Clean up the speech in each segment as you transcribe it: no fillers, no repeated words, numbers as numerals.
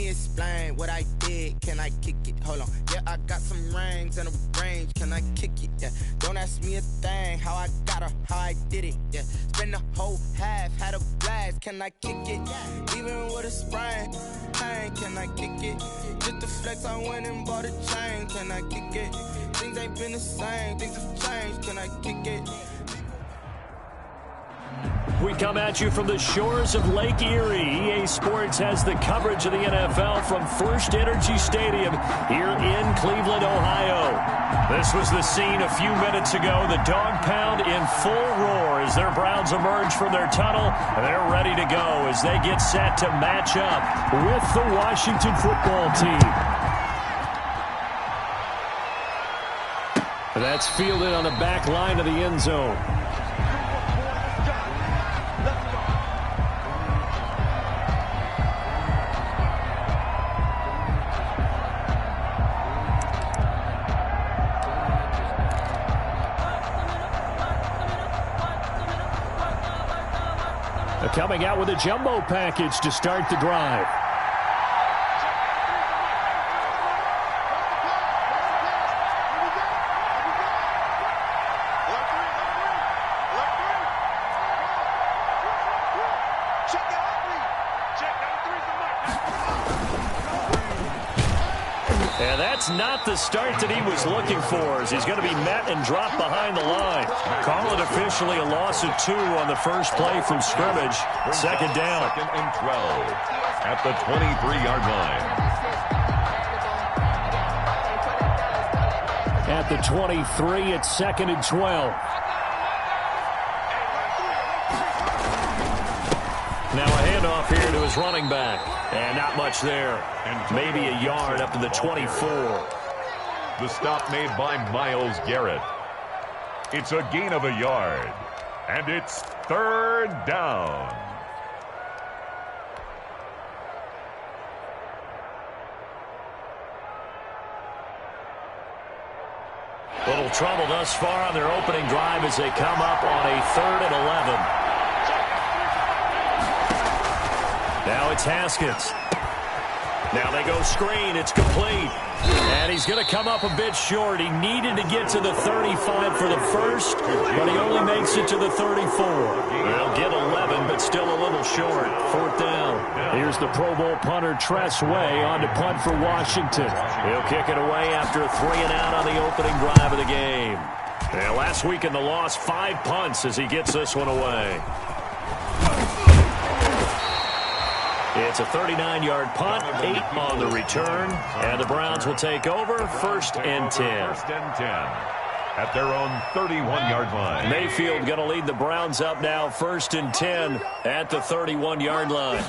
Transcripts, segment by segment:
me explain what I did. Can I kick it? Hold on. Yeah, I got some rings and a range. Can I kick it? Yeah. Don't ask me a thing. How I got her, how I did it. Yeah. Spend the whole half, had a blast. Can I kick it? Even with a sprain. Pain, can I kick it? Just the flex, I went and bought a chain. Can I kick it? Things ain't been the same. Things have changed. Can I kick it? We come at you from the shores of Lake Erie. EA Sports has the coverage of the NFL from First Energy Stadium here in Cleveland, Ohio. This was the scene a few minutes ago. The dog pound in full roar as their Browns emerge from their tunnel. And they're ready to go as they get set to match up with the Washington football team. That's fielded on the back line of the end zone. Coming out with a jumbo package to start the drive. And that's not the start that he was looking for, as he's going to be met and dropped behind the line. Call it officially a loss of 2 on the first play from scrimmage. Second down. Second and 12 at the 23-yard line. At the 23, it's second and 12. Now a handoff here to his running back. And not much there. Maybe a yard up to the 24. The stop made by Myles Garrett. It's a gain of a yard. And it's third down. Little trouble thus far on their opening drive as they come up on a 3rd and 11. Now it's Haskins. Now they go screen. It's complete. And he's going to come up a bit short. He needed to get to the 35 for the first, but he only makes it to the 34. He'll get 11, but still a little short. 4th down. Here's the Pro Bowl punter, Tress Way, on to punt for Washington. He'll kick it away after a 3-and-out on the opening drive of the game. And last week in the loss, 5 punts as he gets this one away. It's a 39-yard punt, 8 on the return, and the Browns will take over 1st and 10. 1st and 10 at their own 31-yard line. Mayfield going to lead the Browns up now, 1st and 10 at the 31-yard line.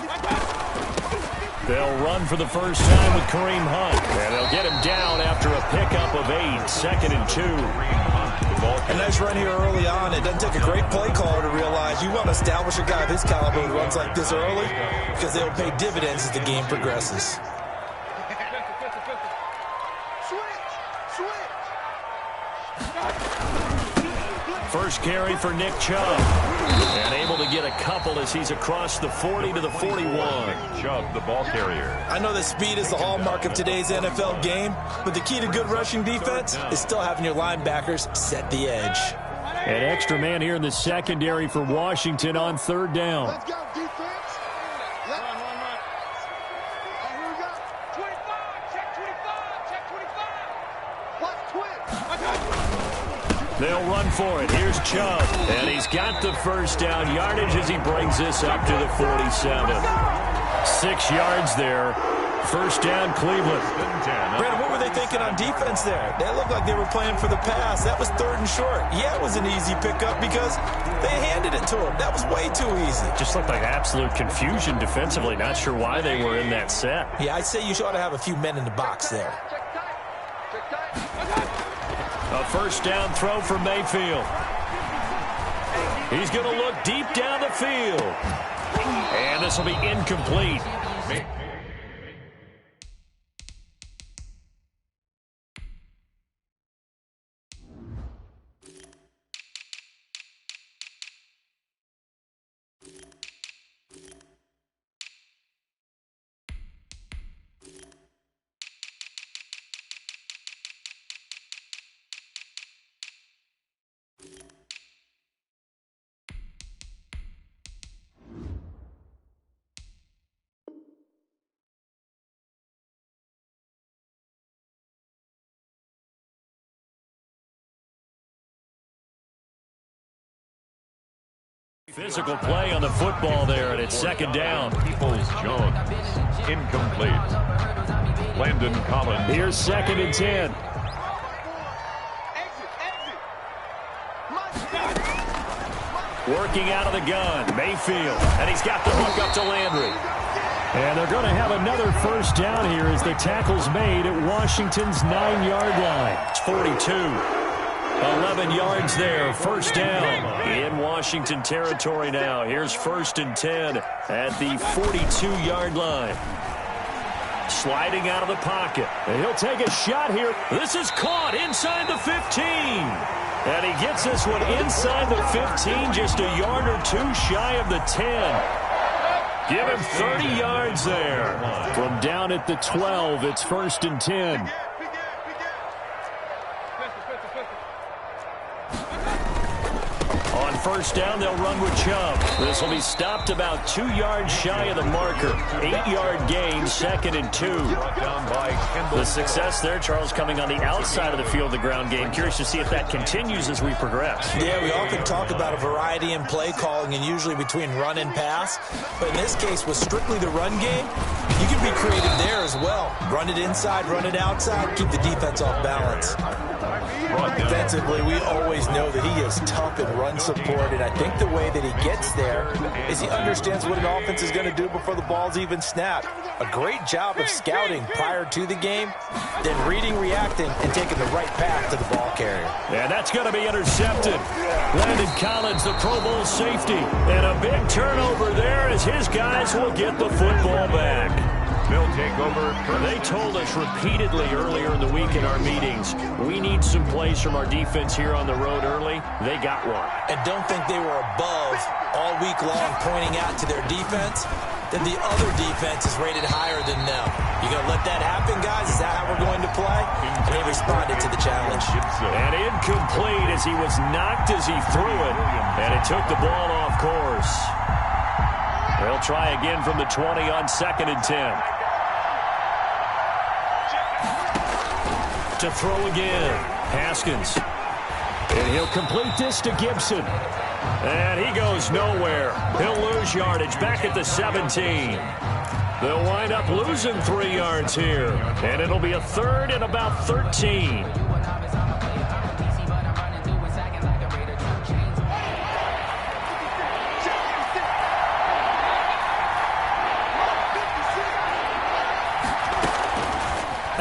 They'll run for the first time with Kareem Hunt, and they'll get him down after a pickup of 8, 2nd and 2. A nice run here early on. It doesn't take a great play caller to realize you want to establish a guy of his caliber who runs like this early, because they'll pay dividends as the game progresses. First carry for Nick Chubb. And able to get a couple as he's across the 40 to the 41. Chubb, the ball carrier. I know that speed is the hallmark of today's NFL game, but the key to good rushing defense is still having your linebackers set the edge. An extra man here in the secondary for Washington on 3rd down. Let's go, defense. Run. Here we go. 25, check 25. Plus twist. They'll run for it. Here's Chubb. And he's got the first down yardage as he brings this up to the 47. 6 yards there. First down, Cleveland. Brandon, what were they thinking on defense there? They looked like they were playing for the pass. That was 3rd and short. Yeah, it was an easy pickup because they handed it to him. That was way too easy. Just looked like absolute confusion defensively. Not sure why they were in that set. Yeah, I'd say you ought to have a few men in the box there. A first down throw for Mayfield. He's going to look deep down the field. And this will be incomplete. Physical play on the football there, and it's second down. Peoples-Jones, incomplete. Landon Collins. Here's 2nd and 10. Working out of the gun, Mayfield, and he's got the hook up to Landry. And they're going to have another first down here as the tackle's made at Washington's 9-yard line. It's 42. 11 yards there, first down in Washington territory now. Here's 1st and 10 at the 42-yard line. Sliding out of the pocket. And he'll take a shot here. This is caught inside the 15. And he gets this one inside the 15, just a yard or two shy of the 10. Give him 30 yards there. From down at the 12, it's 1st and 10. On first down, they'll run with Chubb. This will be stopped about 2 yards shy of the marker. 8-yard gain, 2nd and 2. The success there, Charles, coming on the outside of the field, the ground game. Curious to see if that continues as we progress. Yeah, we often talk about a variety in play calling and usually between run and pass. But in this case, with strictly the run game, you can be creative there as well. Run it inside, run it outside, keep the defense off balance. Defensively, we always know that he is tough in run support, and I think the way that he gets there is he understands what an offense is going to do before the ball's even snapped. A great job of scouting prior to the game, then reading, reacting, and taking the right path to the ball carrier. And that's going to be intercepted. Landon Collins, the Pro Bowl safety, and a big turnover there as his guys will get the football back. They'll take over. They told us repeatedly earlier in the week in our meetings, we need some plays from our defense here on the road early. They got one. And don't think they were above all week long pointing out to their defense that the other defense is rated higher than them. You going to let that happen, guys? Is that how we're going to play? And they responded to the challenge. And incomplete as he was knocked as he threw it. And it took the ball off course. They'll try again from the 20 on 2nd and 10. To throw again, Haskins. And he'll complete this to Gibson. And he goes nowhere. He'll lose yardage back at the 17. They'll wind up losing 3 yards here. And it'll be a 3rd and about 13.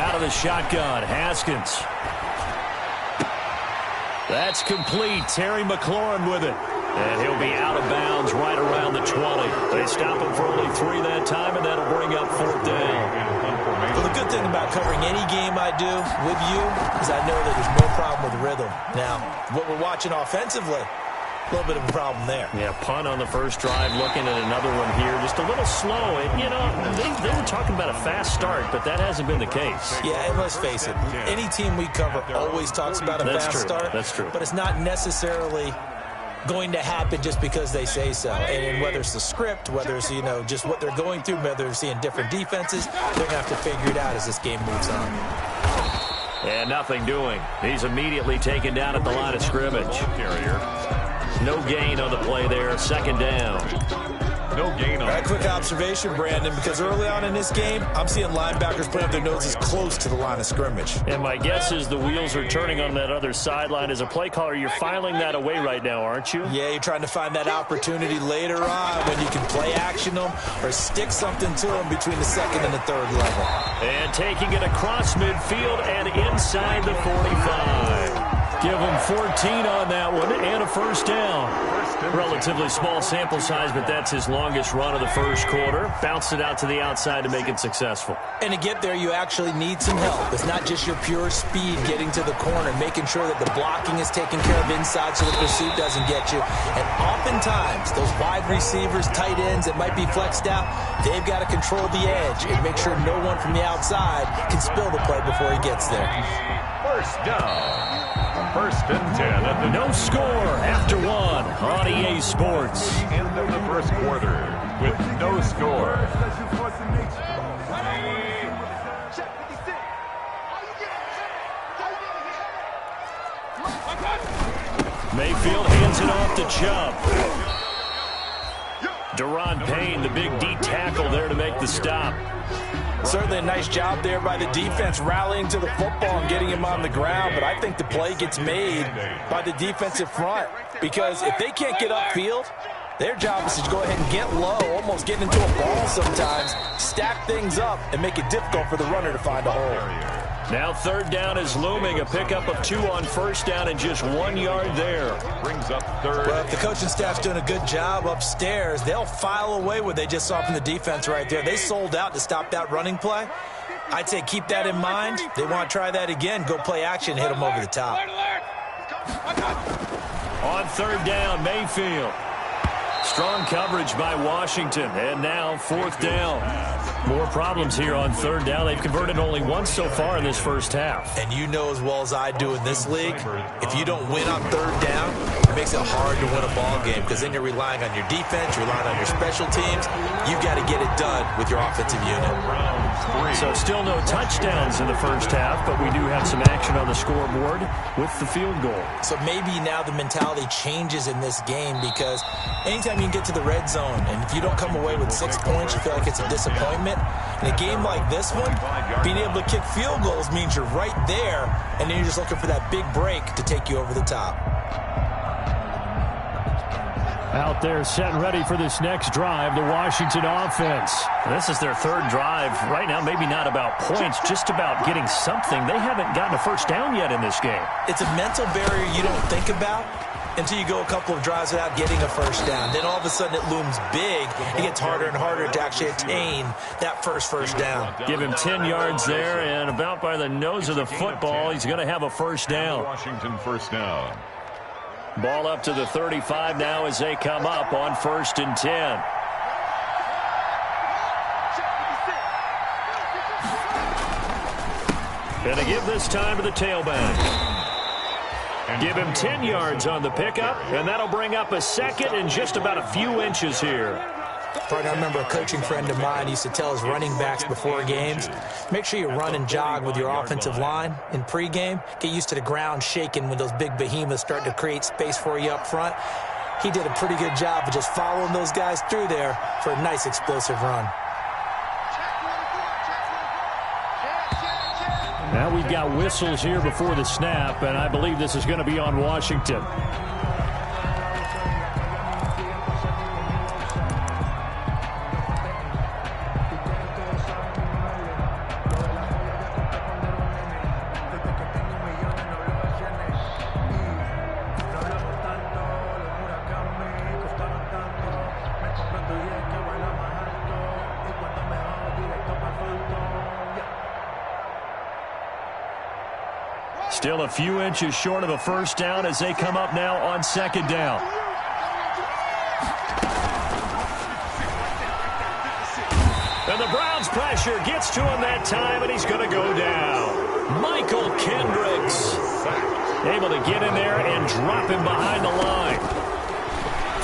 Out of the shotgun, Haskins. That's complete. Terry McLaurin with it. And he'll be out of bounds right around the 20. They stop him for only 3 that time, and that'll bring up 4th down. Well, the good thing about covering any game I do with you is I know that there's no problem with rhythm. Now, what we're watching offensively, a little bit of a problem there. Yeah, punt on the first drive, looking at another one here. Just a little slow. And, you know, they were talking about a fast start, but that hasn't been the case. Yeah, and let's face it, any team we cover always talks about a fast start. That's true. But it's not necessarily going to happen just because they say so. And whether it's the script, whether it's, you know, just what they're going through, whether they're seeing different defenses, they're going to have to figure it out as this game moves on. And nothing doing. He's immediately taken down at the line of scrimmage. No gain on the play there. 2nd down. No gain on it. A quick observation, Brandon, because early on in this game, I'm seeing linebackers putting up their noses close to the line of scrimmage. And my guess is the wheels are turning on that other sideline. As a play caller, you're filing that away right now, aren't you? Yeah, you're trying to find that opportunity later on when you can play action them or stick something to them between the 2nd and the 3rd level. And taking it across midfield and inside the 45. Give him 14 on that one and a first down. Relatively small sample size, but that's his longest run of the first quarter. Bounced it out to the outside to make it successful. And to get there, you actually need some help. It's not just your pure speed getting to the corner, making sure that the blocking is taken care of inside so the pursuit doesn't get you. And oftentimes, those wide receivers, tight ends that might be flexed out, they've got to control the edge and make sure no one from the outside can spill the play before he gets there. First down. 1st and 10 at the no score after 1 on EA Sports. end of the first quarter with no score. Mayfield hands it off to Chubb. Deron Payne, the big D tackle there to make the stop. Certainly a nice job there by the defense rallying to the football and getting him on the ground, but I think the play gets made by the defensive front because if they can't get upfield, their job is to go ahead and get low, almost get into a ball sometimes, stack things up, and make it difficult for the runner to find a hole. Now third down is looming, a pickup of 2 on first down and just 1 yard there. Brings up third. Well, if the coaching staff's doing a good job upstairs, they'll file away what they just saw from the defense right there. They sold out to stop that running play. I'd say keep that in mind. They want to try that again, go play action, hit them over the top. On third down, Mayfield. Strong coverage by Washington, and now fourth down. More problems here on third down. They've converted only once so far in this first half. And you know as well as I do in this league, if you don't win on third down, it makes it hard to win a ball game because then you're relying on your defense, you're relying on your special teams. You've got to get it done with your offensive unit. So still no touchdowns in the first half, but we do have some action on the scoreboard with the field goal. So maybe now the mentality changes in this game because anytime you can get to the red zone, and if you don't come away with 6 points, you feel like it's a disappointment. In a game like this one, being able to kick field goals means you're right there, and then you're just looking for that big break to take you over the top. Out there set and ready for this next drive, the Washington offense. This is their third drive. Right now, maybe not about points, just about getting something. They haven't gotten a first down yet in this game. It's a mental barrier you don't think about until you go a couple of drives without getting a first down. Then all of a sudden it looms big. It gets harder and harder to actually attain that first down. Give him 10 yards there, and about by the nose of the football, he's going to have a first down. Washington first down. Ball up to the 35 now as they come up on 1st and 10. And to give this time to the tailback. Give him 10 yards on the pickup, and that'll bring up a second and just about a few inches here. Partner, I remember a coaching friend of mine used to tell his running backs before games, make sure you run and jog with your offensive line in pregame. Get used to the ground shaking when those big behemoths start to create space for you up front. He did a pretty good job of just following those guys through there for a nice explosive run. Now we've got whistles here before the snap, and I believe this is going to be on Washington. Still a few inches short of a first down as they come up now on 2nd down. And the Browns pressure gets to him that time, and he's going to go down. Michael Kendricks able to get in there and drop him behind the line.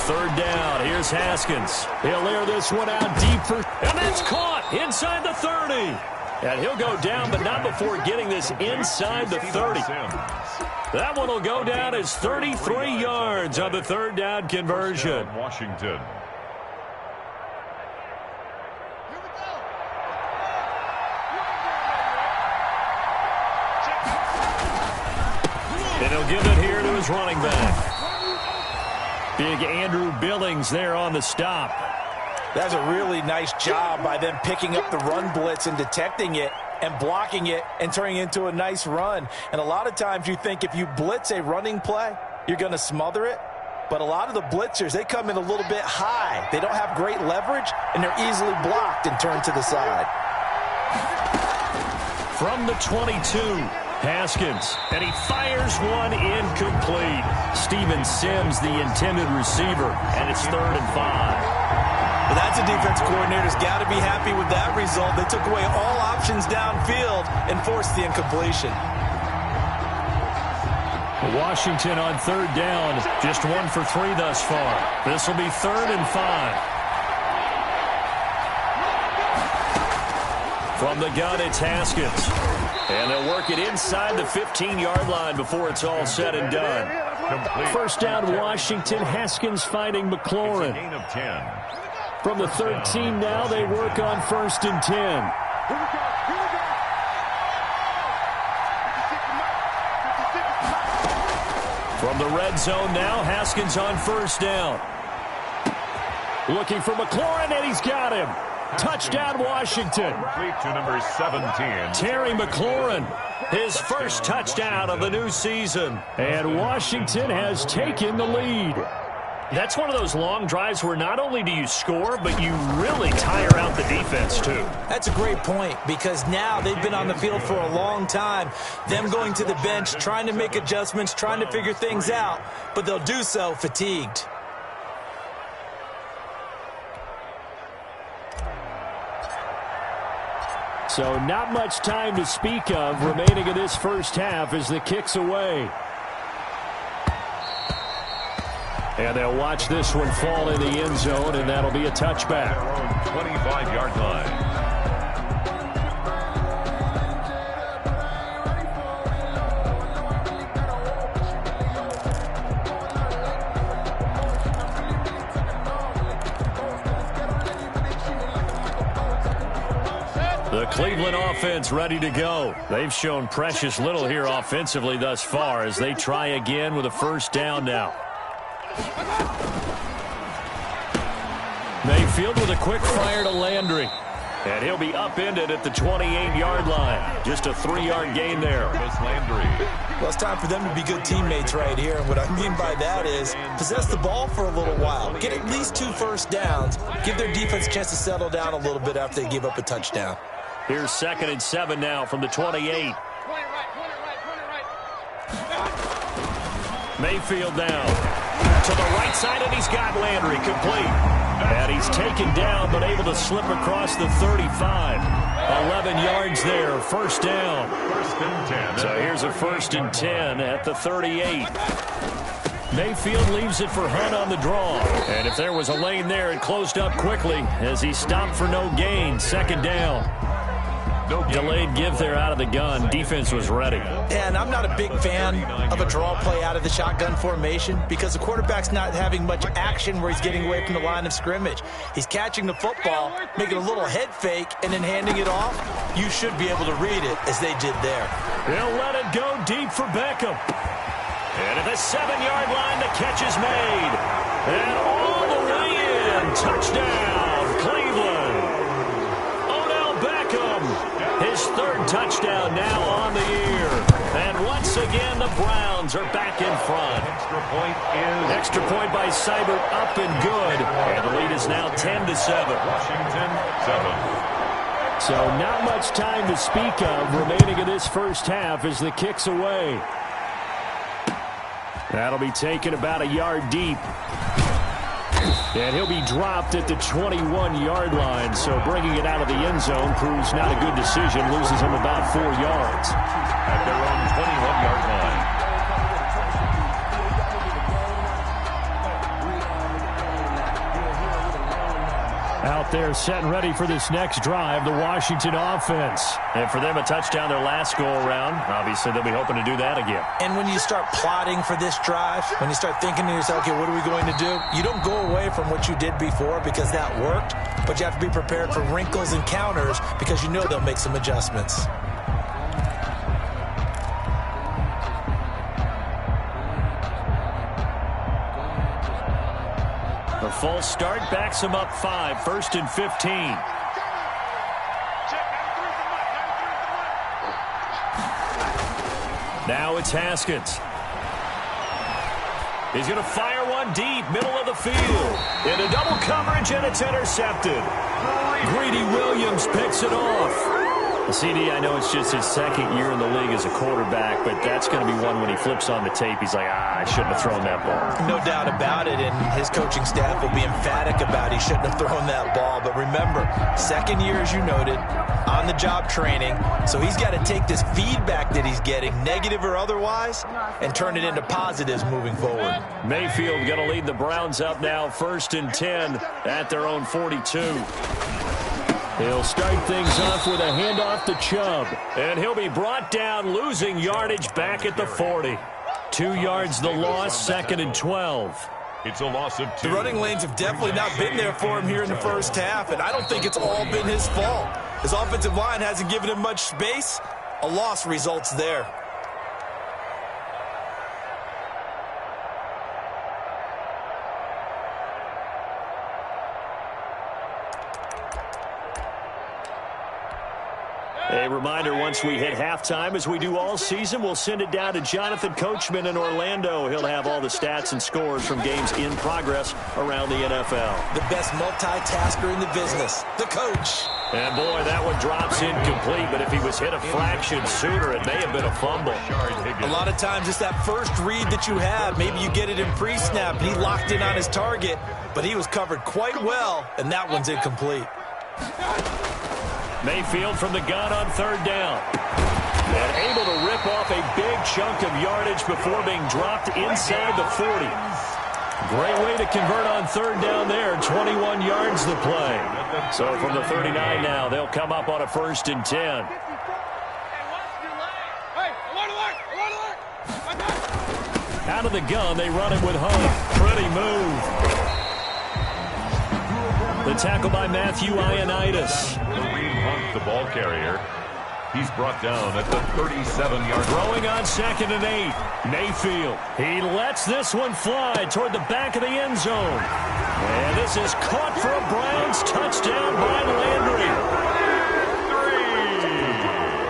3rd down. Here's Haskins. He'll air this one out deep for, and that's caught inside the 30. And he'll go down, but not before getting this inside the 30. That one will go down as 33 yards on the 3rd down conversion. Washington. And he'll give it here to his running back. Big Andrew Billings there on the stop. That's a really nice job by them picking up the run blitz and detecting it and blocking it and turning it into a nice run. And a lot of times you think if you blitz a running play, you're going to smother it. But a lot of the blitzers, they come in a little bit high. They don't have great leverage, and they're easily blocked and turned to the side. From the 22, Haskins, and he fires one incomplete. Steven Sims, the intended receiver, and it's 3rd and 5. Well, that's a defense coordinator's got to be happy with that result. They took away all options downfield and forced the incompletion. Washington on 3rd down, just 1 for 3 thus far. This will be 3rd and 5. From the gun, it's Haskins. And they'll work it inside the 15-yard line before it's all said and done. First down, Washington. Haskins finding McLaurin. It's a gain of 10. From the 13 now, they work on 1st and 10. Here we go. From the red zone now, Haskins on 1st down. Looking for McLaurin, and he's got him. Touchdown, Washington. Complete to number 17. Terry McLaurin, his first touchdown of the new season. And Washington has taken the lead. That's one of those long drives where not only do you score, but you really tire out the defense, too. That's a great point, because now they've been on the field for a long time. Them going to the bench, trying to make adjustments, trying to figure things out, but they'll do so fatigued. So not much time to speak of remaining in this first half as the kick's away. And they'll watch this one fall in the end zone, and that'll be a touchback. 25-yard line. The Cleveland offense ready to go. They've shown precious little here offensively thus far as they try again with a 1st down now. Mayfield with a quick fire to Landry. And he'll be upended at the 28-yard line. Just a 3-yard gain there. Miss Landry. Well, it's time for them to be good teammates right here. And what I mean by that is possess the ball for a little while. Get at least 2 first downs. Give their defense a chance to settle down a little bit after they give up a touchdown. Here's 2nd and 7 now from the 28. Mayfield down to the right side, and he's got Landry complete. And he's taken down, but able to slip across the 35. 11 yards there, 1st down. 1st and 10. So here's a 1st and 10 at the 38. Mayfield leaves it for Hunt on the draw. And if there was a lane there, it closed up quickly as he stopped for no gain. 2nd down. Delayed give there out of the gun. Defense was ready. And I'm not a big fan of a draw play out of the shotgun formation because the quarterback's not having much action where he's getting away from the line of scrimmage. He's catching the football, making a little head fake, and then handing it off. You should be able to read it as they did there. He'll let it go deep for Beckham. And at the 7-yard line, the catch is made. And all the way in. Touchdown, Cleveland. His 3rd touchdown now on the year. And once again, the Browns are back in front. Extra point by Seibert, up and good. And the lead is now 10-7. Washington, 7. So not much time to speak of remaining in this first half as the kick's away. That'll be taken about a yard deep. And he'll be dropped at the 21-yard line, so bringing it out of the end zone proves not a good decision, loses him about 4 yards. At their own 21-yard line. Out there set and ready for this next drive, the Washington offense. And for them, a touchdown their last go-around. Obviously, they'll be hoping to do that again. And when you start plotting for this drive, when you start thinking to yourself, okay, what are we going to do? You don't go away from what you did before because that worked, but you have to be prepared for wrinkles and counters because you know they'll make some adjustments. The false start backs him up 5, 1st and 15. Now it's Haskins. He's going to fire one deep, middle of the field. Into double coverage, and it's intercepted. Greedy Williams picks it off. CD, I know it's just his 2nd year in the league as a quarterback, but that's going to be one when he flips on the tape, he's like, I shouldn't have thrown that ball. No doubt about it, and his coaching staff will be emphatic about he shouldn't have thrown that ball. But remember, 2nd year, as you noted, on-the-job training, so he's got to take this feedback that he's getting, negative or otherwise, and turn it into positives moving forward. Mayfield going to lead the Browns up now, 1st and 10 at their own 42. He'll start things off with a handoff to Chubb. And he'll be brought down, losing yardage back at the 40. 2 yards the loss, 2nd and 12. It's a loss of 2. The running lanes have definitely not been there for him here in the first half, and I don't think it's all been his fault. His offensive line hasn't given him much space. A loss results there. A reminder, once we hit halftime, as we do all season, we'll send it down to Jonathan Coachman in Orlando. He'll have all the stats and scores from games in progress around the NFL. The best multitasker in the business, the coach. And, boy, that one drops incomplete, but if he was hit a fraction sooner, it may have been a fumble. A lot of times it's that first read that you have. Maybe you get it in pre-snap, and he locked in on his target, but he was covered quite well, and that one's incomplete. Mayfield from the gun on third down. And able to rip off a big chunk of yardage before being dropped inside the 40. Great way to convert on third down there. 21 yards the play. So from the 39 now, they'll come up on a 1st and 10. Out of the gun, they run it with Hunt. Pretty move. The tackle by Matthew Ioannidis. Hunt, the ball carrier. He's brought down at the 37-yard line. Throwing on 2nd and 8. Mayfield. He lets this one fly toward the back of the end zone. And this is caught for a Browns touchdown by Landry.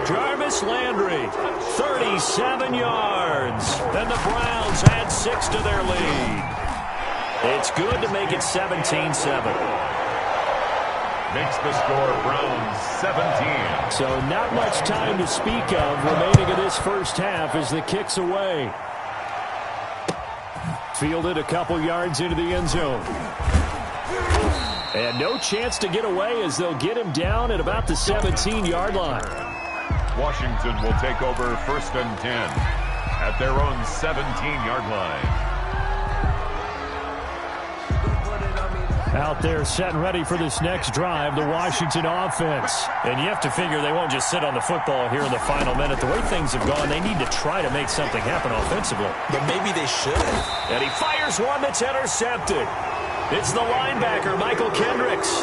3. Jarvis Landry, 37 yards. And the Browns add 6 to their lead. It's good to make it 17-7. Makes the score Browns 17. So not much time to speak of remaining in this first half as the kick's away. Fielded a couple yards into the end zone. And no chance to get away as they'll get him down at about the 17-yard line. Washington will take over 1st and 10 at their own 17-yard line. Out there set and ready for this next drive, the Washington offense. And you have to figure they won't just sit on the football here in the final minute. The way things have gone, they need to try to make something happen offensively. But maybe they should. And he fires one that's intercepted. It's the linebacker, Michael Kendricks.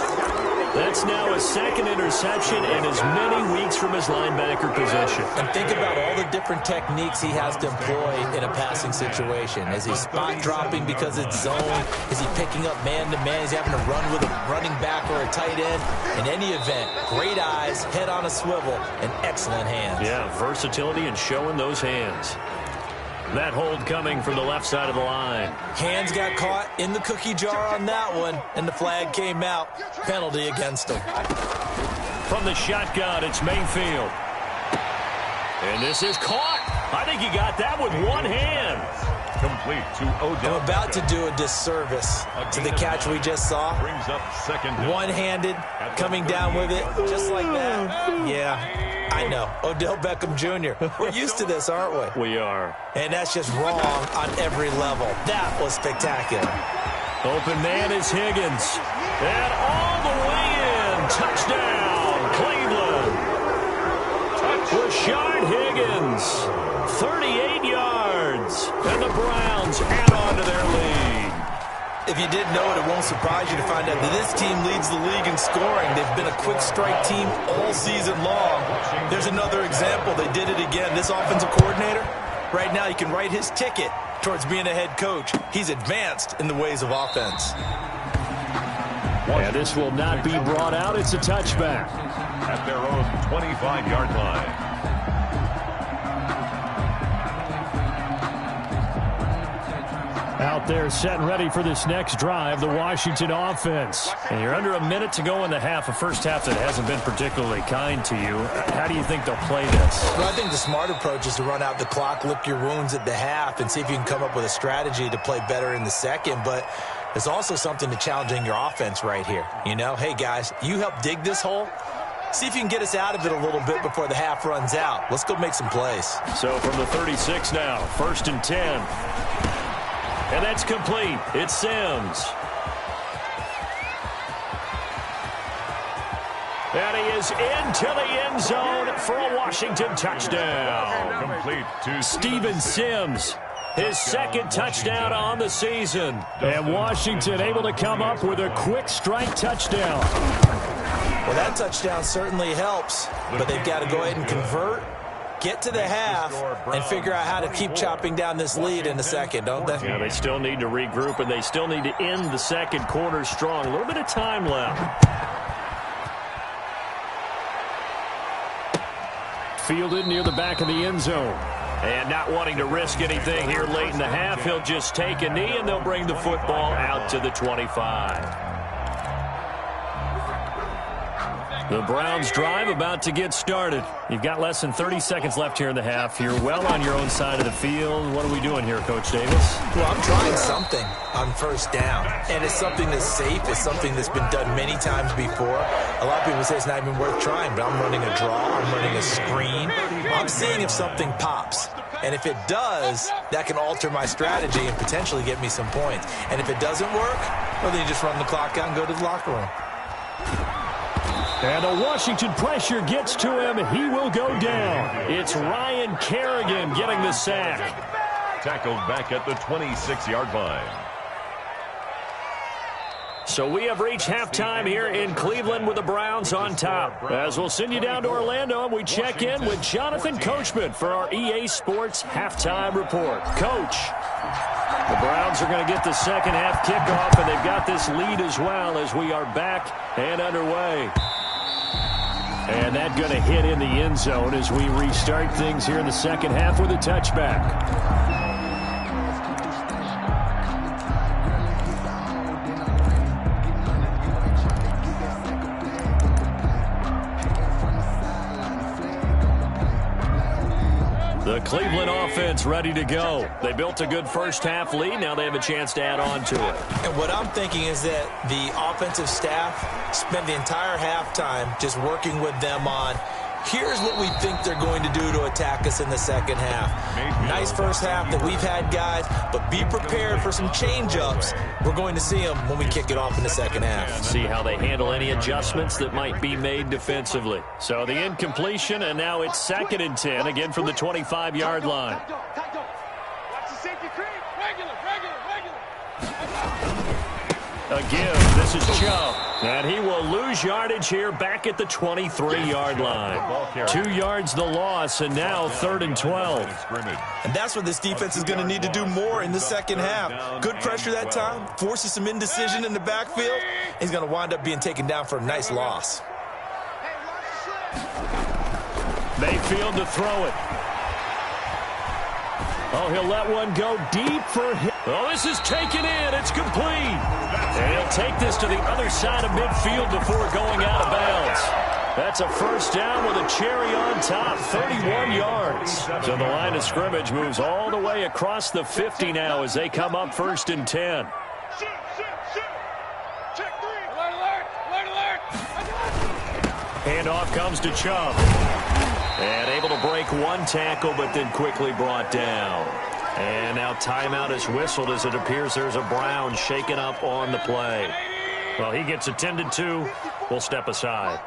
That's now a 2nd interception and as many weeks from his linebacker position. And think about all the different techniques he has to employ in a passing situation. Is he spot dropping because it's zone? Is he picking up man-to-man? Is he having to run with a running back or a tight end? In any event, great eyes, head on a swivel, and excellent hands. Yeah, versatility and showing those hands. That hold coming from the left side of the line. Hands got caught in the cookie jar on that one, and the flag came out. Penalty against him. From the shotgun, it's Mayfield. And this is caught. I think he got that with one hand. Complete to Odell. I'm about to do a disservice to the catch we just saw. Brings up 2nd. One-handed, coming down with it, just like that. Yeah, I know. Odell Beckham Jr. We're used to this, aren't we? We are. And that's just wrong on every level. That was spectacular. Open man is Higgins. And all the way in. Touchdown, Cleveland. Rashard Higgins, 38 yards. And the Browns add on to their lead. If you didn't know it, it won't surprise you to find out that this team leads the league in scoring. They've been a quick strike team all season long. There's another example. They did it again. This offensive coordinator, right now, he can write his ticket towards being a head coach. He's advanced in the ways of offense. And this will not be brought out. It's a touchback. At their own 25-yard line. Out there set and ready for this next drive, the Washington offense. And you're under a minute to go in the half, a first half that hasn't been particularly kind to you. How do you think they'll play this? Well, I think the smart approach is to run out the clock, lick your wounds at the half, and see if you can come up with a strategy to play better in the second. But there's also something to challenging your offense right here. You know, hey, guys, you help dig this hole. See if you can get us out of it a little bit before the half runs out. Let's go make some plays. So from the 36 now, 1st and 10. And that's complete. It's Sims. And he is into the end zone for a Washington touchdown. Complete to Steven Sims. his second touchdown on the season. And Washington able to come up with a quick strike touchdown. Well, that touchdown certainly helps, but they've got to go ahead and convert, get to the half, and figure out how to keep chopping down this lead in the second, don't they? Yeah, they still need to regroup, and they still need to end the second quarter strong. A little bit of time left. Fielded near the back of the end zone. And not wanting to risk anything here late in the half, he'll just take a knee, and they'll bring the football out to the 25. The Browns drive about to get started. You've got less than 30 seconds left here in the half. You're well on your own side of the field. What are we doing here, Coach Davis? Well, I'm trying something on first down, and it's something that's safe. It's something that's been done many times before. A lot of people say it's not even worth trying, but I'm running a draw. I'm running a screen. I'm seeing if something pops. And if it does, that can alter my strategy and potentially get me some points. And if it doesn't work, well, then you just run the clock out and go to the locker room. And the Washington pressure gets to him. He will go down. It's Ryan Kerrigan getting the sack. Tackled back at the 26-yard line. So we have reached halftime here in Cleveland with the Browns on top. As we'll send you down to Orlando, and we check in with Jonathan Coachman for our EA Sports Halftime Report. Coach, the Browns are going to get the second half kickoff, and they've got this lead as well as we are back and underway. And that going to hit in the end zone as we restart things here in the second half with a touchback. The Cleveland offense ready to go. They built a good first half lead. Now they have a chance to add on to it. And what I'm thinking is that the offensive staff spent the entire halftime just working with them on, here's what we think they're going to do to attack us in the second half. Nice first half that we've had, guys, but be prepared for some change-ups. We're going to see them when we kick it off in the second half. See how they handle any adjustments that might be made defensively. So the incompletion, and now it's 2nd and 10, again from the 25-yard line. Watch the safety creep. Regular. Again, this is Chubb. And he will lose yardage here back at the 23-yard line. 2 yards the loss, and now 3rd and 12. And that's what this defense is going to need to do more in the second half. Good pressure that time, forces some indecision in the backfield. He's going to wind up being taken down for a nice loss. Mayfield to throw it. Oh, he'll let one go deep for him. Oh, this is taken in. It's complete. And he'll take this to the other side of midfield before going out of bounds. That's a first down with a cherry on top, 31 yards. So the line of scrimmage moves all the way across the 50 now as they come up 1st and 10. Shoot. Check 3. Alert. Handoff comes to Chubb. And able to break one tackle, but then quickly brought down. And now timeout is whistled as it appears there's a Brown shaken up on the play. Well, he gets attended to. We'll step aside.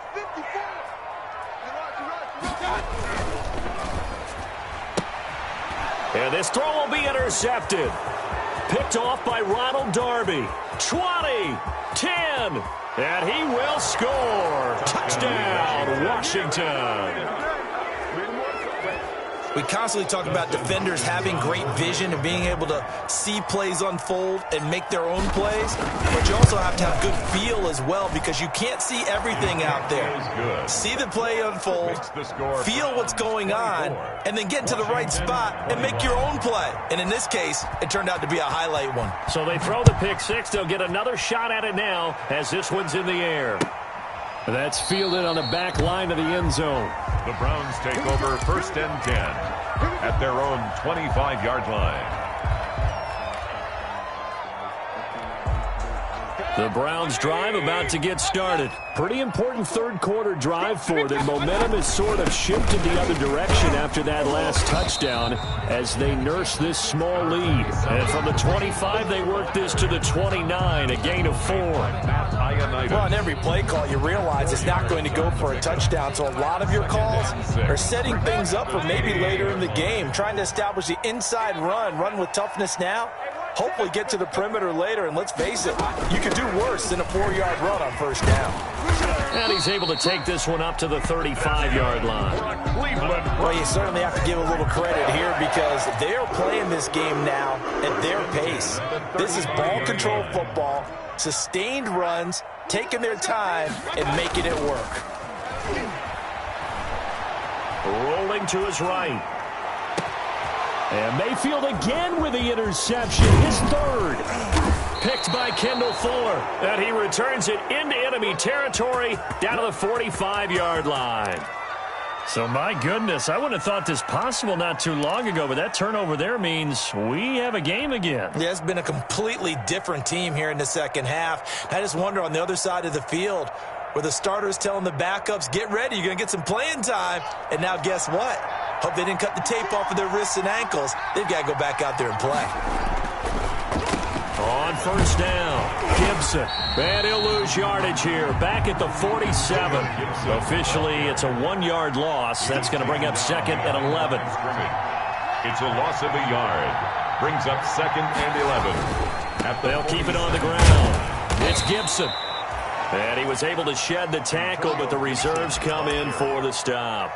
And this throw will be intercepted. Picked off by Ronald Darby. 20, 10, and he will score. Touchdown, Washington. We constantly talk about defenders having great vision and being able to see plays unfold and make their own plays. But you also have to have good feel as well because you can't see everything out there. See the play unfold, feel what's going on, and then get to the right spot and make your own play. And in this case, it turned out to be a highlight one. So they throw the pick six. They'll get another shot at it now as this one's in the air. That's fielded on the back line of the end zone. The Browns take over 1st and 10 at their own 25-yard line. The Browns drive about to get started. Pretty important third quarter drive for them. Momentum has sort of shifted the other direction after that last touchdown as they nurse this small lead. And from the 25, they work this to the 29, a gain of 4. Well, on every play call, you realize it's not going to go for a touchdown. So a lot of your calls are setting things up for maybe later in the game, trying to establish the inside run with toughness now. Hopefully get to the perimeter later, and let's face it, you could do worse than a 4-yard run on first down. And he's able to take this one up to the 35-yard line. Well, you certainly have to give a little credit here because they're playing this game now at their pace. This is ball control football, sustained runs, taking their time, and making it work. Rolling to his right. And Mayfield again with the interception, his third. Picked by Kendall Fuller. And he returns it into enemy territory down to the 45-yard line. So, my goodness, I wouldn't have thought this possible not too long ago, but that turnover there means we have a game again. Yeah, it's been a completely different team here in the second half. I just wonder on the other side of the field where the starters telling the backups, get ready, you're going to get some playing time. And now guess what? Hope they didn't cut the tape off of their wrists and ankles. They've got to go back out there and play. On first down, Gibson. And he'll lose yardage here. Back at the 47. Officially, it's a 1-yard loss. That's going to bring up second and 11. It's a loss of a yard. Brings up second and 11. They'll keep it on the ground. It's Gibson. And he was able to shed the tackle, but the reserves come in for the stop.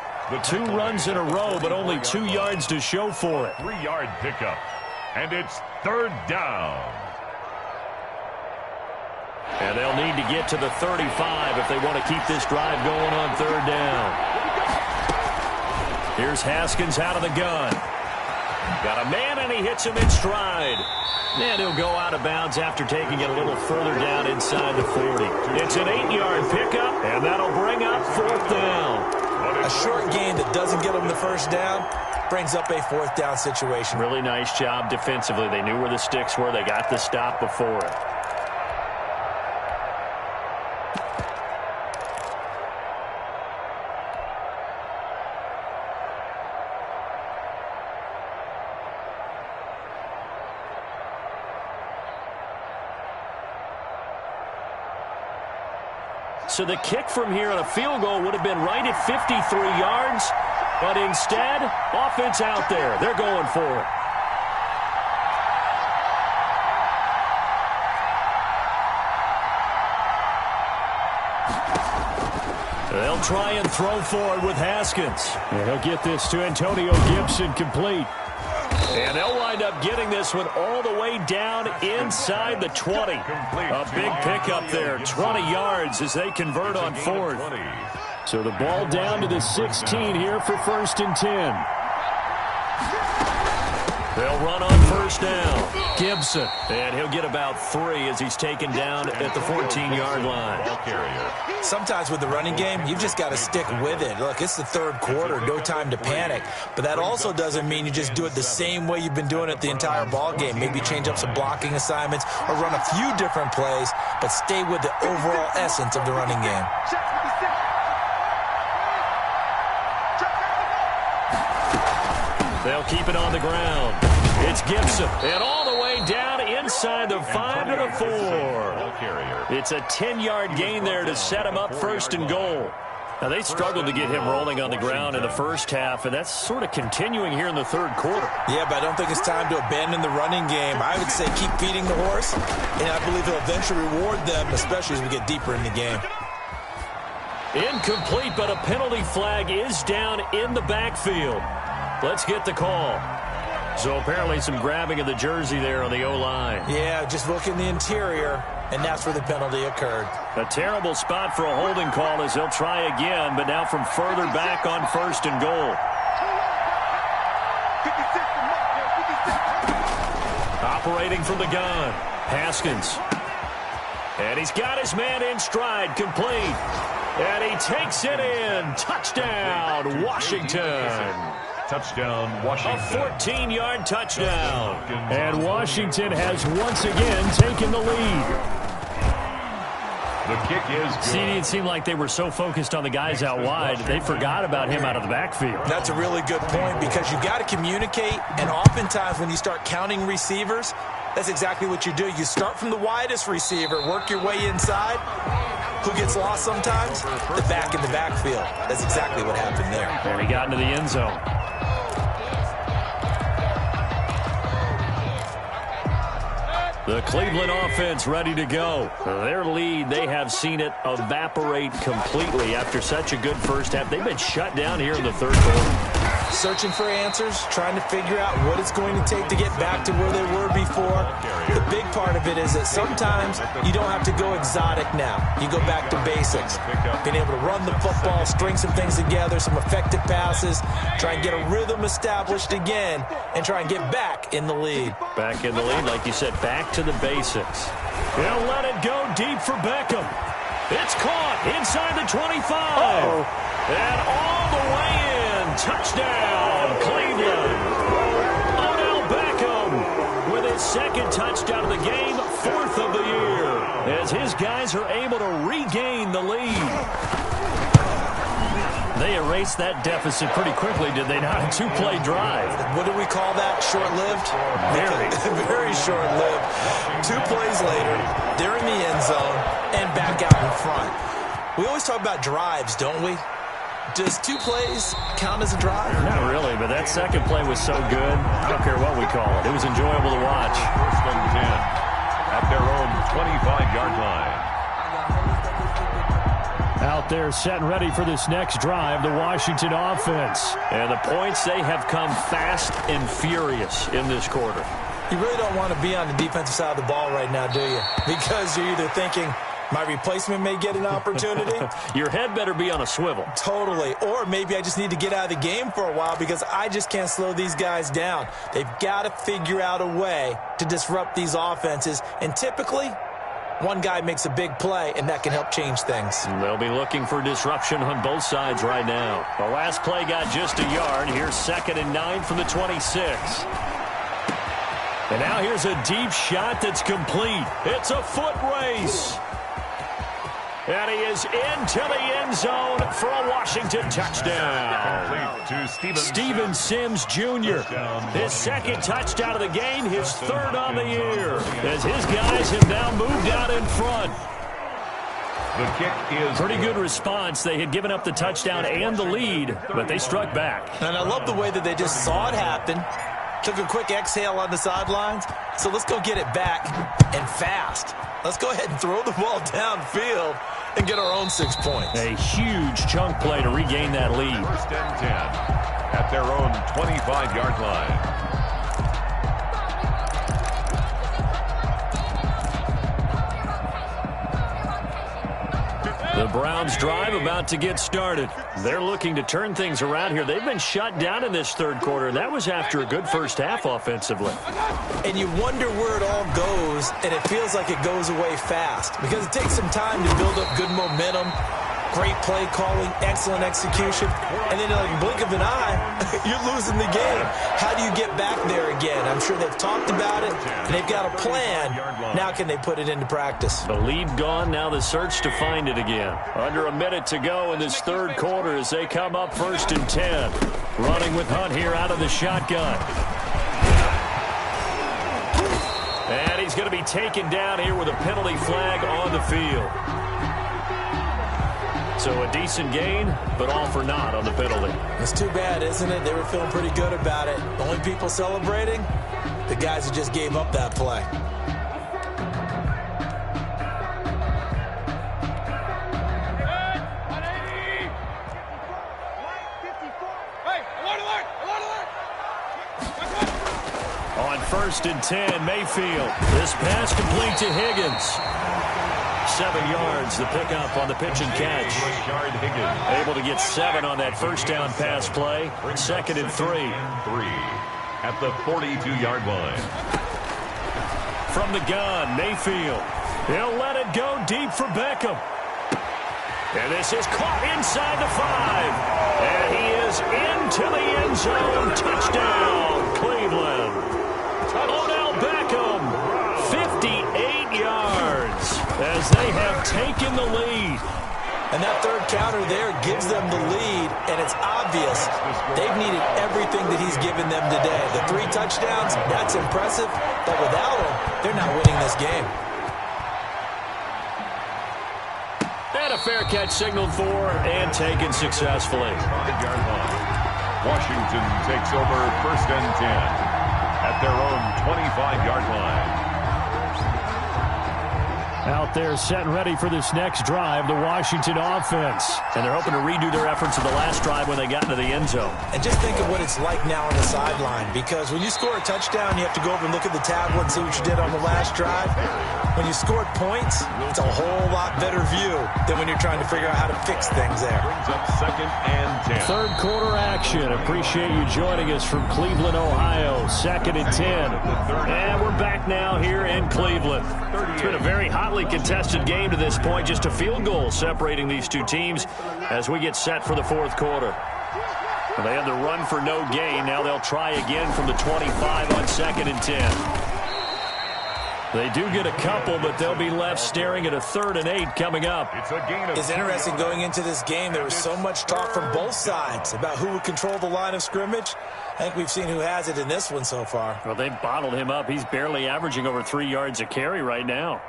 2 runs in a row, but only 2 yards to show for it. 3-yard pickup. And it's third down. And they'll need to get to the 35 if they want to keep this drive going on third down. Here's Haskins out of the gun. Got a man, and he hits him in stride. And he'll go out of bounds after taking it a little further down inside the 40. It's an 8-yard pickup, and that'll bring up fourth down. A short gain that doesn't get them the first down brings up a fourth down situation. Really nice job defensively. They knew where the sticks were. They got the stop before it. So the kick from here on a field goal would have been right at 53 yards. But instead, offense out there. They're going for it. They'll try and throw for it with Haskins. And he'll get this to Antonio Gibson complete. And they'll wind up getting this one all the way down inside the 20. A big pickup there, 20 yards as they convert on fourth. So the ball down to the 16 here for first and 10. They'll run on first down. Gibson. And he'll get about 3 as he's taken down at the 14-yard line. Sometimes with the running game, you've just got to stick with it. Look, it's the third quarter, no time to panic. But that also doesn't mean you just do it the same way you've been doing it the entire ball game. Maybe change up some blocking assignments or run a few different plays, but stay with the overall essence of the running game. They'll keep it on the ground. It's Gibson. And all the way down inside the 5 to the 4. It's a 10-yard gain there to set him up first and goal. Now, they struggled to get him rolling on the ground in the first half, and that's sort of continuing here in the third quarter. Yeah, but I don't think it's time to abandon the running game. I would say keep feeding the horse, and I believe he'll eventually reward them, especially as we get deeper in the game. Incomplete, but a penalty flag is down in the backfield. Let's get the call. So apparently some grabbing of the jersey there on the O-line. Yeah, just look in the interior, and that's where the penalty occurred. A terrible spot for a holding call as they'll try again, but now from further back on first and goal. Operating from the gun, Haskins. And he's got his man in stride, complete. And he takes it in. Touchdown, Washington. Touchdown, Washington. A 14-yard touchdown. And Washington has once again taken the lead. The kick is good. See, it seemed like they were so focused on the guys out wide, they forgot about him out of the backfield. That's a really good point because you've got to communicate, and oftentimes when you start counting receivers, that's exactly what you do. You start from the widest receiver, work your way inside. Who gets lost sometimes? The back in the backfield. That's exactly what happened there. And he got into the end zone. The Cleveland offense ready to go. Their lead, they have seen it evaporate completely after such a good first half. They've been shut down here in the third quarter. Searching for answers, trying to figure out what it's going to take to get back to where they were before. The big part of it is that sometimes you don't have to go exotic now. You go back to basics. Being able to run the football, string some things together, some effective passes, try and get a rhythm established again, and try and get back in the lead. Back in the lead, like you said, back to the basics. He'll let it go deep for Beckham. It's caught inside the 25. And all the way in. Touchdown, Cleveland. Odell Beckham with his second touchdown of the game, fourth of the year, as his guys are able to regain the lead. They erased that deficit pretty quickly, did they not? A two-play drive. What do we call that? Short-lived? Very short-lived. 2 plays later, they're in the end zone and back out in front. We always talk about drives, don't we? Does 2 plays count as a drive? Not really, but that second play was so good. I don't care what we call it. It was enjoyable to watch. First and 10 at their own 25-yard line. Out there set and ready for this next drive, the Washington offense. And the points, they have come fast and furious in this quarter. You really don't want to be on the defensive side of the ball right now, do you? Because you're either thinking, my replacement may get an opportunity. Your head better be on a swivel. Totally. Or maybe I just need to get out of the game for a while because I just can't slow these guys down. They've got to figure out a way to disrupt these offenses. And typically, one guy makes a big play, and that can help change things. They'll be looking for disruption on both sides right now. The last play got just a yard. Here's 2nd and 9 from the 26. And now here's a deep shot that's complete. It's a foot race. And he is into the end zone for a Washington touchdown. To Steven Sims Jr. His second touchdown of the game, his third on the year, as his guys have now moved out in front. The kick is pretty good response. They had given up the touchdown and the lead, but they struck back. And I love the way that they just saw it happen. Took a quick exhale on the sidelines. So let's go get it back and fast. Let's go ahead and throw the ball downfield and get our own 6 points. A huge chunk play to regain that lead. 1st and 10 at their own 25-yard line. The Browns drive about to get started. They're looking to turn things around here. They've been shut down in this third quarter, and that was after a good first half offensively. And you wonder where it all goes, and it feels like it goes away fast because it takes some time to build up good momentum, great play calling, excellent execution, and then like blink of an eye, you're losing the game. How do you get back there again? I'm sure they've talked about it, and they've got a plan. Now can they put it into practice? The lead gone, now the search to find it again. Under a minute to go in this third quarter as they come up 1st and 10. Running with Hunt here out of the shotgun. And he's going to be taken down here with a penalty flag on the field. So a decent gain, but all for naught on the penalty. It's too bad, isn't it? They were feeling pretty good about it. The only people celebrating, the guys who just gave up that play. On 1st and 10, Mayfield. This pass complete to Higgins. 7 yards, the pickup on the pitch and catch. Able to get 7 on that first down pass play. 2nd and 3. At the 42-yard line. From the gun, Mayfield. He'll let it go deep for Beckham. And this is caught inside the 5. And he is into the end zone. Touchdown, Cleveland. Odell Beckham, 58 yards. as they have taken the lead. And that third counter there gives them the lead, and it's obvious they've needed everything that he's given them today. The 3 touchdowns, that's impressive, but without him, they're not winning this game. And a fair catch signaled for and taken successfully. 5-yard line. Washington takes over 1st and 10 at their own 25-yard line. Out there set and ready for this next drive, the Washington offense. And they're hoping to redo their efforts of the last drive when they got into the end zone. And just think of what it's like now on the sideline, because when you score a touchdown, you have to go over and look at the tablet and see what you did on the last drive. When you scored points, it's a whole lot better view than when you're trying to figure out how to fix things there. Brings up 2nd and 10. Third quarter action. Appreciate you joining us from Cleveland, Ohio. 2nd and 10. And we're back now here in Cleveland. It's been a very hotly contested game to this point. Just a field goal separating these two teams as we get set for the 4th quarter. Well, they had the run for no gain. Now they'll try again from the 25 on 2nd and 10. They do get a couple, but they'll be left staring at a 3rd and 8 coming up. It's interesting going into this game. There was so much talk from both sides about who would control the line of scrimmage. I think we've seen who has it in this one so far. Well, they've bottled him up. He's barely averaging over 3 yards a carry right now.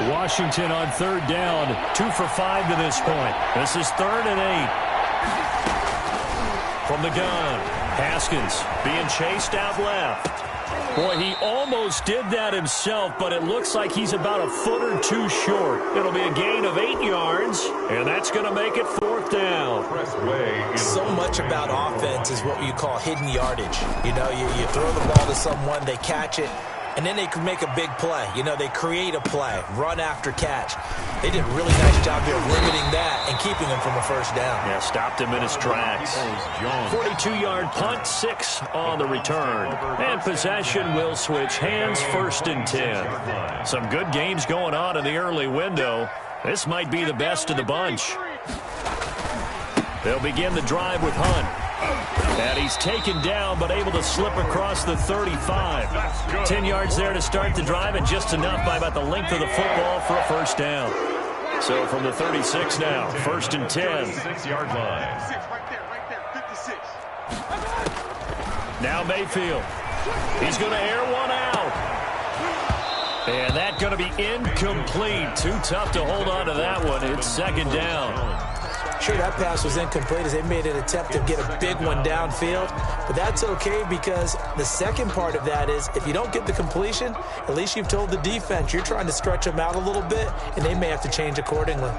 Washington on 3rd down, 2 for 5 to this point. This is 3rd and 8. From the gun, Haskins being chased out left. Boy, he almost did that himself, but it looks like he's about a foot or 2 short. It'll be a gain of 8 yards, and that's going to make it 4th down. So much about offense is what you call hidden yardage. You know, you throw the ball to someone, they catch it, and then they can make a big play. You know, they create a play, run after catch. They did a really nice job here of limiting that and keeping him from a 1st down. Yeah, stopped him in his tracks. 42-yard punt, 6 on the return. And possession will switch hands, 1st and 10. Some good games going on in the early window. This might be the best of the bunch. They'll begin the drive with Hunt. And he's taken down, but able to slip across the 35. 10 yards there to start the drive, and just enough by about the length of the football for a 1st down. So from the 36 now, 1st and 10. 6-yard line. Now Mayfield. He's going to air one out. And that's going to be incomplete. Too tough to hold on to that one. It's 2nd down. Sure, that pass was incomplete as they made an attempt to get a big one downfield. But that's okay, because the second part of that is if you don't get the completion, at least you've told the defense you're trying to stretch them out a little bit, and they may have to change accordingly.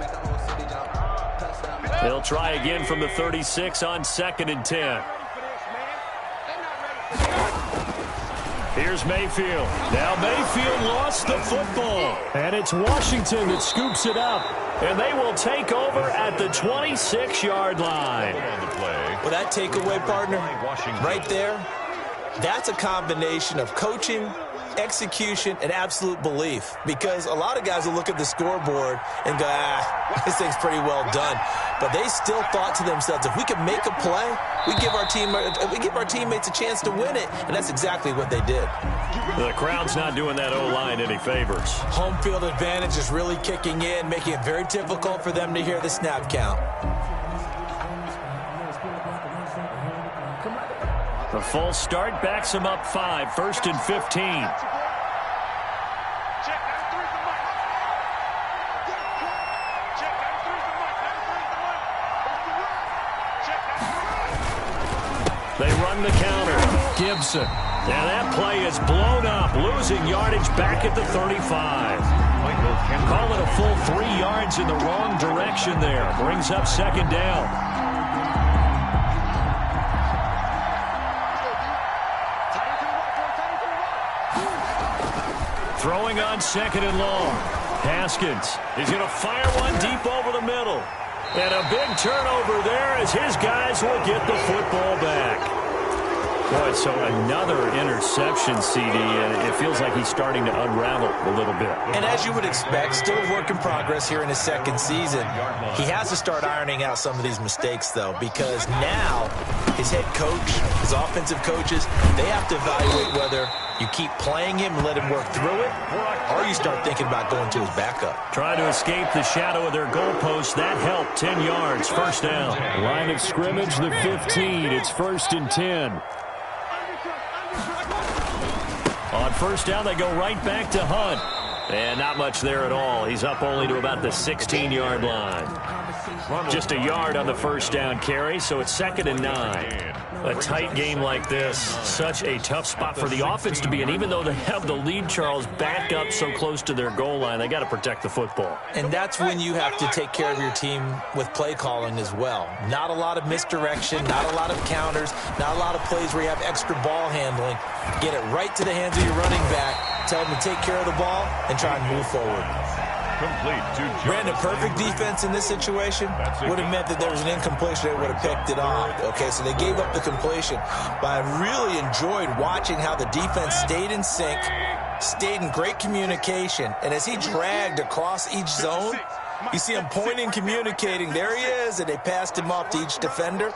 They'll try again from the 36 on 2nd and 10. Here's Mayfield. Now Mayfield lost the football. And it's Washington that scoops it up. And they will take over at the 26-yard line. Well, that takeaway, partner, right there, that's a combination of coaching, execution, and absolute belief. Because a lot of guys will look at the scoreboard and go, this thing's pretty well done. But they still thought to themselves, if we can make a play, we give our teammates a chance to win it. And that's exactly what they did. The crowd's not doing that O-line any favors. Home field advantage is really kicking in, making it very difficult for them to hear the snap count. The full start backs him up 5, 1st and 15. They run the counter. Gibson. Now that play is blown up, losing yardage back at the 35. Call it a full 3 yards in the wrong direction there. Brings up 2nd down. Throwing on 2nd and long. Haskins. He's going to fire one deep over the middle. And a big turnover there as his guys will get the football back. Boy, so another interception, CD, and it feels like he's starting to unravel a little bit. And as you would expect, still a work in progress here in his 2nd season. He has to start ironing out some of these mistakes, though, because now his head coach, his offensive coaches, they have to evaluate whether you keep playing him and let him work through it, or you start thinking about going to his backup. Trying to escape the shadow of their goalpost. That helped. 10 yards, first down. Line of scrimmage, the 15. It's 1st and 10. On first down, they go right back to Hunt. And not much there at all. He's up only to about the 16-yard line. Just a yard on the first down carry, so it's 2nd and 9. A tight game like this, such a tough spot for the offense to be in. Even though they have the lead, Charles, back up so close to their goal line, they got to protect the football. And that's when you have to take care of your team with play calling as well. Not a lot of misdirection, not a lot of counters, not a lot of plays where you have extra ball handling. Get it right to the hands of your running back, tell them to take care of the ball, and try and move forward. Brandon, perfect defense in this situation would have meant that there was an incompletion. They would have picked it off. Okay, so they gave up the completion. But I really enjoyed watching how the defense stayed in sync, stayed in great communication. And as he dragged across each zone, you see him pointing, communicating. There he is, and they passed him off to each defender.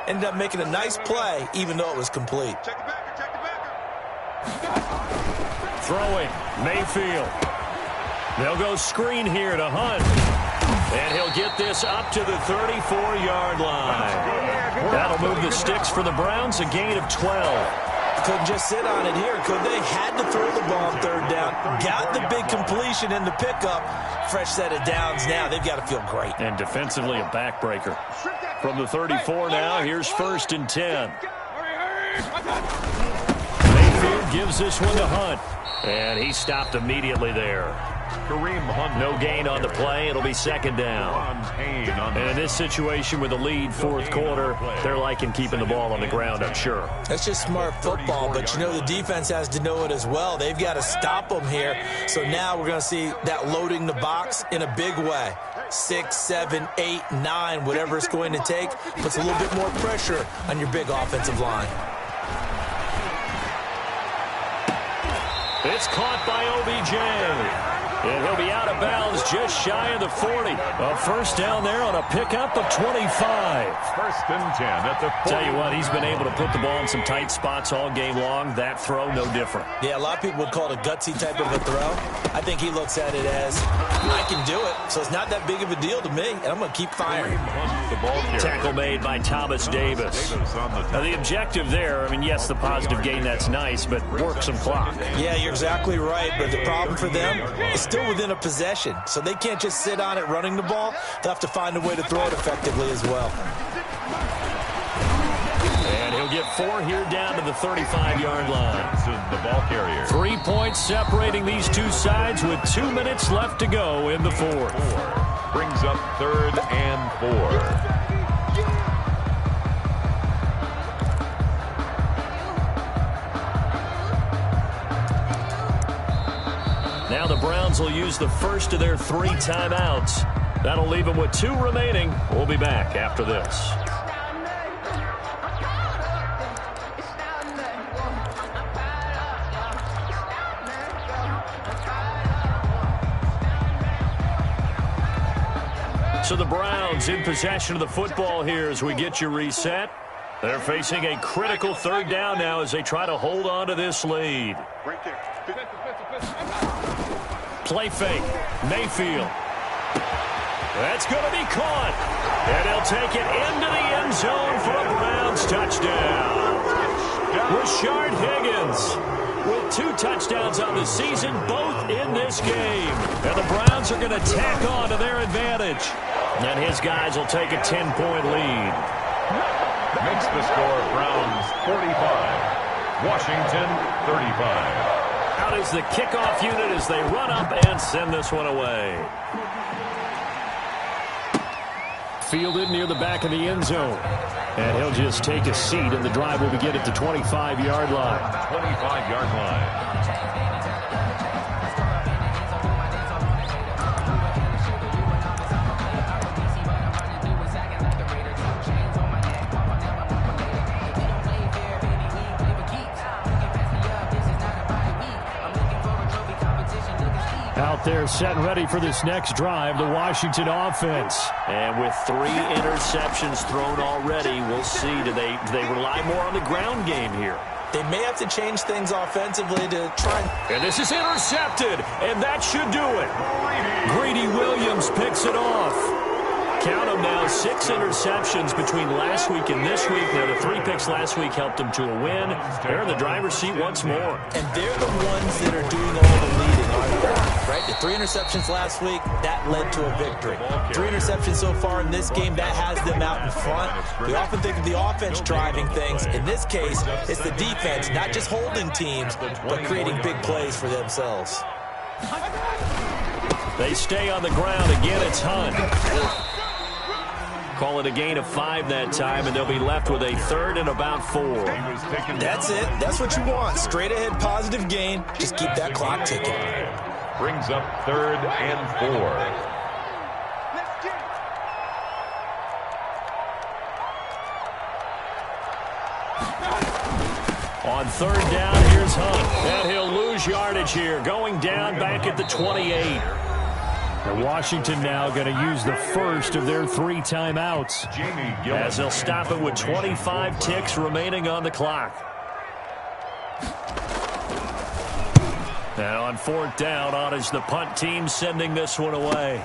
Ended up making a nice play, even though it was complete. Throwing, Mayfield. They'll go screen here to Hunt. And he'll get this up to the 34-yard line. That'll move the sticks for the Browns, a gain of 12. Couldn't just sit on it here, could they? Had to throw the ball on third down. Got the big completion in the pickup. Fresh set of downs now. They've got to feel great. And defensively, a backbreaker. From the 34 now, here's 1st and 10. Mayfield gives this one to Hunt. And he stopped immediately there. Kareem Hunt. No gain on the play. It'll be 2nd down. And in this situation with the lead, 4th quarter, they're liking keeping the ball on the ground, I'm sure. That's just smart football, but you know the defense has to know it as well. They've got to stop them here. So now we're going to see that loading the box in a big way. 6, 7, 8, 9, whatever it's going to take, puts a little bit more pressure on your big offensive line. It's caught by OBJ. And he'll be out of bounds just shy of the 40. A first down there on a pickup of 25. 1st and 10 at the 40. Tell you what, he's been able to put the ball in some tight spots all game long. That throw, no different. Yeah, a lot of people would call it a gutsy type of a throw. I think he looks at it as, I can do it, so it's not that big of a deal to me, and I'm going to keep firing. Tackle made by Thomas Davis. Now, the objective there, I mean, yes, the positive gain, that's nice, but work some clock. Yeah, you're exactly right, but the problem for them is still within a possession, so they can't just sit on it running the ball. They'll have to find a way to throw it effectively as well. And he'll get 4 here down to the 35-yard line. The ball carrier. 3 points separating these two sides with 2 minutes left to go in the 4th. Brings up 3rd and 4. Now the Browns will use the first of their 3 timeouts. That'll leave them with 2 remaining. We'll be back after this. So the Browns in possession of the football here as we get you reset. They're facing a critical 3rd down now as they try to hold on to this lead. Play fake. Mayfield. That's going to be caught. And he'll take it into the end zone for a Browns touchdown. Rashard Higgins with 2 touchdowns on the season, both in this game. And the Browns are going to tack on to their advantage. And his guys will take a 10-point lead. Makes the score Browns 45. Washington 35. Out is the kickoff unit as they run up and send this one away. Fielded near the back of the end zone. And he'll just take a seat, and the drive will begin at the 25-yard line. 25-yard line. Out there set and ready for this next drive, the Washington offense. And with 3 interceptions thrown already, we'll see. Do they rely more on the ground game here? They may have to change things offensively to try and this is intercepted, and that should do it. Greedy Williams picks it off. Count them now, 6 interceptions between last week and this week. Now, the 3 picks last week helped them to a win. They're in the driver's seat once more. And they're the ones that are doing all the leading, aren't they? Right? The 3 interceptions last week, that led to a victory. 3 interceptions so far in this game, that has them out in front. We often think of the offense driving things. In this case, it's the defense, not just holding teams, but creating big plays for themselves. They stay on the ground. Again, it's Hunt. Call it a gain of 5 that time, and they'll be left with a 3rd and about 4. That's it. That's what you want. Straight ahead positive gain. Just keep that clock ticking. Brings up 3rd and 4. On 3rd down, here's Hunt. And he'll lose yardage here. Going down back at the 28. And Washington now going to use the first of their 3 timeouts as they'll stop it with 25 ticks remaining on the clock. And on 4th down, on is the punt team sending this one away.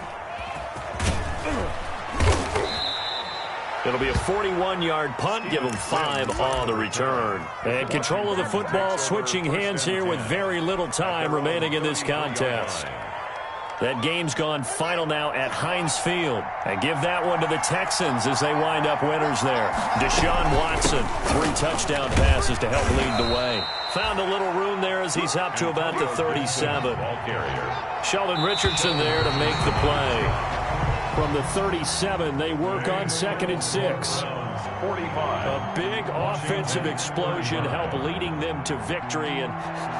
It'll be a 41-yard punt, give them 5 on the return. And control of the football switching hands here with very little time remaining in this contest. That game's gone final now at Heinz Field. And give that one to the Texans as they wind up winners there. Deshaun Watson, 3 touchdown passes to help lead the way. Found a little room there as he's up to about the 37. Sheldon Richardson there to make the play. From the 37, they work on 2nd and 6. A big offensive explosion help leading them to victory. And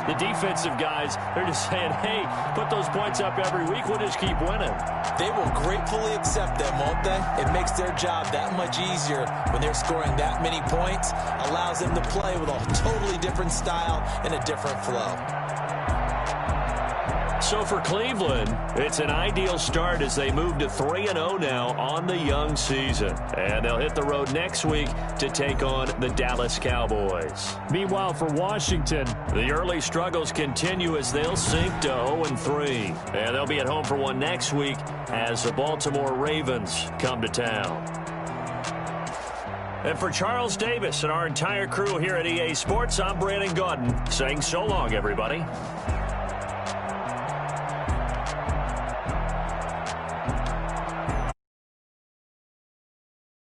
the defensive guys, they're just saying, hey, put those points up every week. We'll just keep winning. They will gratefully accept them, won't they? It makes their job that much easier when they're scoring that many points. Allows them to play with a totally different style and a different flow. So for Cleveland, it's an ideal start as they move to 3-0 now on the young season. And they'll hit the road next week to take on the Dallas Cowboys. Meanwhile, for Washington, the early struggles continue as they'll sink to 0-3. And they'll be at home for one next week as the Baltimore Ravens come to town. And for Charles Davis and our entire crew here at EA Sports, I'm Brandon Gaudin saying so long, everybody.